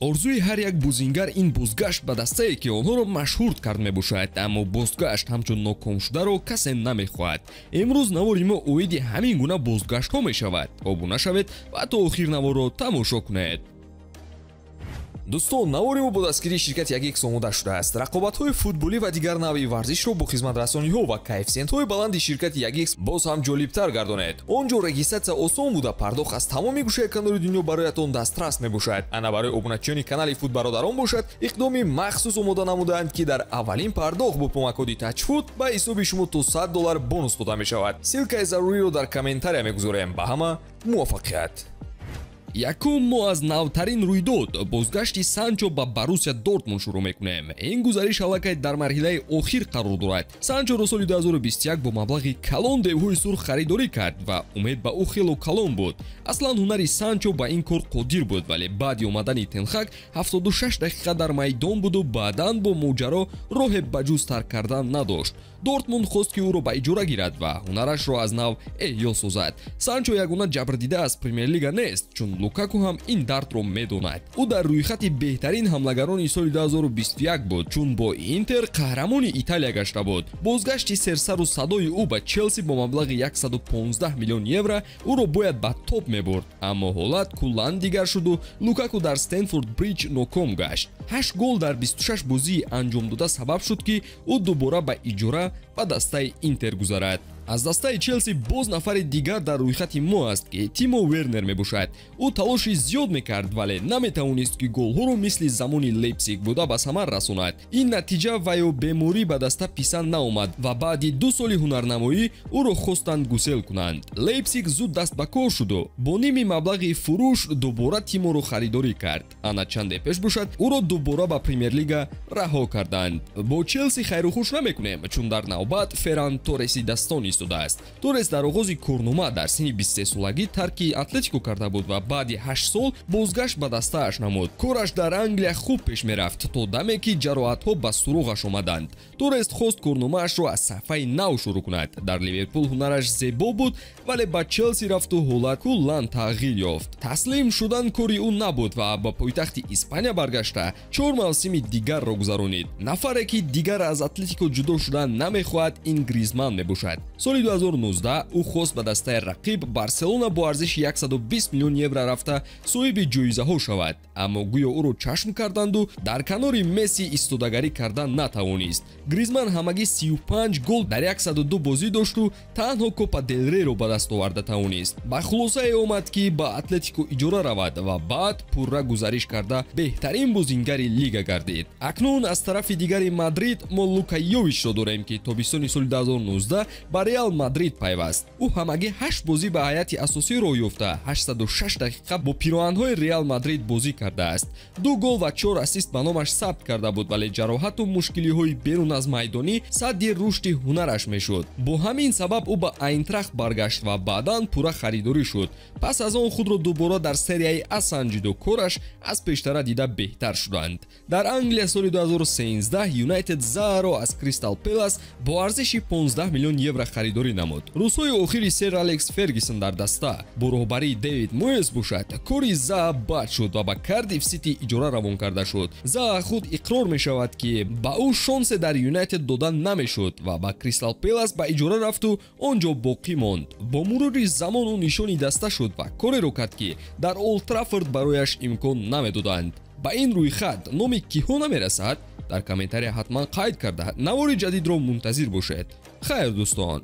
орзуи ҳар як бузингар ин бозгашт ба дастае ки онҳоро машҳур кард мебошад, аммо бозгашт ҳамчун нокомшударо касе намехоҳад. имрӯз навори мо оиди ҳамин гуна бозгаштҳо мешавад. обуна шавед ва то охир наворро тамошо кунед. дӯстон, навори мо бо дастгирии ширкати 1x омода шудааст. рақобатҳои футболӣ ва дигар навъи варзишро бо хизматрасониҳо ва коэффициентҳои баланди ширкати 1x боз ҳам ҷолибтар гардонед. он ҷо регистратсия осон буда пардохт аз тамоми гӯшаи канори дунё бароятон дастрас мебошад. ана барои обуначиёни канали футбародарон бошад, иқдоми махсус омода намудаанд ки дар аввалин пардохт бо промокоди тачфут ба ҳисоби шумо то $100 бонус дода мешавад. силкаи заруриро дар комментария мегузорем. ба ҳама муваффақият. якум мо аз навтарин рӯйдод бозгашти Санчо ба Боруссия Дортмунд шурӯъ мекунем. ин гузариш аллакай дар марҳилаи охир қарор дорад. Санчоро соли 2021 бо маблағи калон девҳои сурх харидорӣ кард ва умед ба ӯ хело калон буд. аслан ҳунари Санчо ба ин кор қодир буд, вале баъди омадани Тенхак 76 дақиқа дар майдон буду баъдан бо моҷаро роҳе ба ҷуз тарк кардан надошт. Дортмунд хост ки ӯро ба иҷора гирад ва ҳунарашро аз нав эҳё созад. Санчо ягона ҷабрдида аз Премер-лига нест, чун Лукаку ҳам ин дардро медонад. ӯ дар рӯйхати беҳтарин ҳамлагарони соли 2021 буд, чун бо Интер қаҳрамони Италия гашта буд. бозгашти серсару садои ӯ ба Челси бо маблағи 115 миллион евро ӯро бояд ба топ мебурд, аммо ҳолат куллан дигар шуду Лукаку дар Стэнфорд Бриҷ ноком гашт. 8 гол дар 26 бозии анҷомдода сабаб шуд ки ӯ дубора ба иҷора ба дастаи Интер гузарад. аз дастаи Челси боз нафари дигар дар рӯйхати мо аст ки Тимо Вернер мебошад. ӯ талоши зиёд мекард, вале наметавонист ки голҳоро мисли замони Лейпсиг буда ба самар расонад. ин натиҷа ваё беморӣ ба даста писанд наомад ва баъди 2 соли ҳунарнамоӣ ӯро хостанд гусел кунанд. Лейпсиг зуд даст ба кор шуду бо ними маблағи фурӯш дубора Тиморо харидорӣ кард. ана чанде пеш бошад ӯро дубора ба Премер-лига раҳо карданд. бо Челси хайру хуш намекунем, чун дар навбат Ферран Торреси дастон истодаст. Торрес дар оғози корнома дар синни 23 солагӣ тарки Атлетико карда буд ва баъди 8 сол бозгашт ба дастааш намуд. кораш дар Англия хуб пеш мерафт то даме ки ҷароҳатҳо ба суруғаш омаданд. Торрес хост корномаашро аз сафҳаи нав шурӯъ кунад. дар Ливерпул ҳунараш зебо буд, вале ба Челси рафту ҳолат куллан тағйир ёфт. таслим шудан кори ӯ набуд ва ба пойтахти Испания баргашта 4 мавсими дигарро гузаронид. нафаре ки дигар аз Атлетико ҷудо шудан намехоҳад, ин Гризман мебошад. соли 2019 ӯ хост ба дастаи рақиб Барселона бо арзиши 120 миллион евро рафта соҳиби ҷоизаҳо шавад, аммо гӯё ӯро чашм карданду дар канори Месси истодагарӣ кардан натавонист. Гризман ҳамагӣ 35 гол дар 102 бозӣ дошту танҳо Копа дел Рейро ба даст оварда тавонист. ба хулосае омад ки ба Атлетико иҷора равад ва баъд пурра гузариш карда беҳтарин бозингари лига гардид. акнун аз тарафи дигари Мадрид мо Лука Йовичро дорем ки тобистони соли 2019 ба Реал Мадрид пайваст. ӯ ҳамагӣ 8 бозӣ ба ҳайати асосӣ роҳ ёфта 806 дақиқа бо пироҳанҳои Реал Мадрид бозӣ кардааст. 2 гол ва 4 ассист ба номаш сабт карда буд, вале ҷароҳату мушкилиҳои берун аз майдонӣ садди рушди ҳунараш мешуд. бо ҳамин сабаб ӯ ба Айнтрахт баргашт ва баъдан пурра харидорӣ шуд. пас аз он худро дубора дар серияи А санҷиду кораш аз пештара дида беҳтар шуданд. дар Англия соли 2013 Юнайтед Заҳаро аз Кристал Пелас бо арзиши 15 миллион евро харидорӣ намуд. рӯзҳои охири сер Алекс Фергюсон дар даста бо роҳбарии Дэвид Моес бошад, кори Заҳа бад шуд ва ба Кардиф Сити иҷора равон карда шуд. Заҳа худ иқрор мешавад ки ба ӯ шонсе дар Юнайтед дода намешуд ва ба Кристал Пелас ба иҷора рафту он ҷо боқӣ монд. бо мурури замон ӯ нишони даста шуд ва кореро кард ки дар Олд Траффорд барояш имкон намедоданд. ба ин рӯйхат номи киҳо намерасад? дар комментария ҳатман қайд карда навори ҷадидро мунтазир бошед. хайр дӯстон.